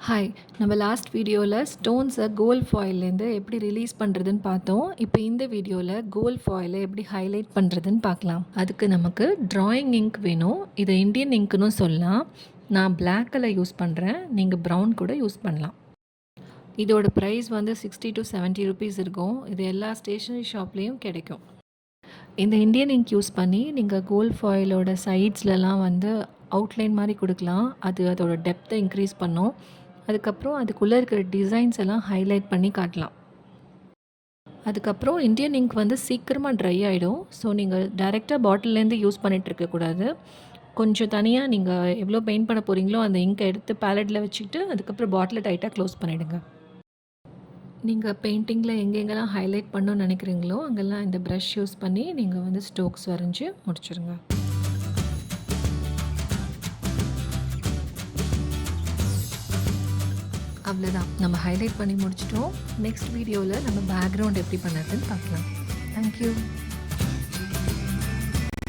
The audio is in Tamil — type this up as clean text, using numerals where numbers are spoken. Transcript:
ஹாய், நம்ம லாஸ்ட் வீடியோவில் ஸ்டோன்ஸை கோல்ட் ஃபாயிலேருந்து எப்படி ரிலீஸ் பண்ணுறதுன்னு பார்த்தோம். இப்போ இந்த வீடியோவில் கோல்ட் ஃபாயிலை எப்படி ஹைலைட் பண்ணுறதுன்னு பார்க்கலாம். அதுக்கு நமக்கு ட்ராயிங் இங்க் வேணும். இதை இந்தியன் இங்க்னு சொல்லலாம். நான் பிளாக் கலர் யூஸ் பண்ணுறேன். நீங்கள் ப்ரௌன் கூட யூஸ் பண்ணலாம். இதோட ப்ரைஸ் வந்து 60 to 70 ருபீஸ் இருக்கும். இது எல்லா ஸ்டேஷ்னரி ஷாப்லேயும் கிடைக்கும். இந்த இந்தியன் இங்க் யூஸ் பண்ணி நீங்கள் கோல்ட் ஃபாயிலோட சைட்ஸ்லலாம் வந்து அவுட்லைன் மாதிரி கொடுக்கலாம். அது அதோட டெப்த்தை இன்க்ரீஸ் பண்ணும். அதுக்கப்புறம் அதுக்குள்ளே இருக்கிற டிசைன்ஸ் எல்லாம் ஹைலைட் பண்ணி காட்டலாம். அதுக்கப்புறம் இந்தியன் இங்க் வந்து சீக்கிரமாக ட்ரை ஆகிடும். ஸோ நீங்கள் டைரெக்டாக பாட்டில்லேருந்து யூஸ் பண்ணிகிட்டு இருக்கக்கூடாது. கொஞ்சம் தனியாக நீங்கள் எவ்வளோ பெயிண்ட் பண்ண போகிறீங்களோ அந்த இங்கை எடுத்து பேலட்டில் வச்சுக்கிட்டு அதுக்கப்புறம் பாட்டிலை டைட்டாக க்ளோஸ் பண்ணிவிடுங்க. நீங்கள் பெயிண்டிங்கில் எங்கெங்கெல்லாம் ஹைலைட் பண்ணணும்னு நினைக்கிறீங்களோ அங்கெல்லாம் இந்த ப்ரஷ் யூஸ் பண்ணி நீங்கள் வந்து ஸ்ட்ரோக்ஸ் வரைஞ்சி முடிச்சுருங்க. அவ்வளோதான், நம்ம ஹைலைட் பண்ணி முடிச்சிட்டோம். நெக்ஸ்ட் வீடியோவில் நம்ம பேக்ரவுண்ட் எப்படி பண்ணுறதுன்னு பார்க்கலாம். தேங்க்யூ.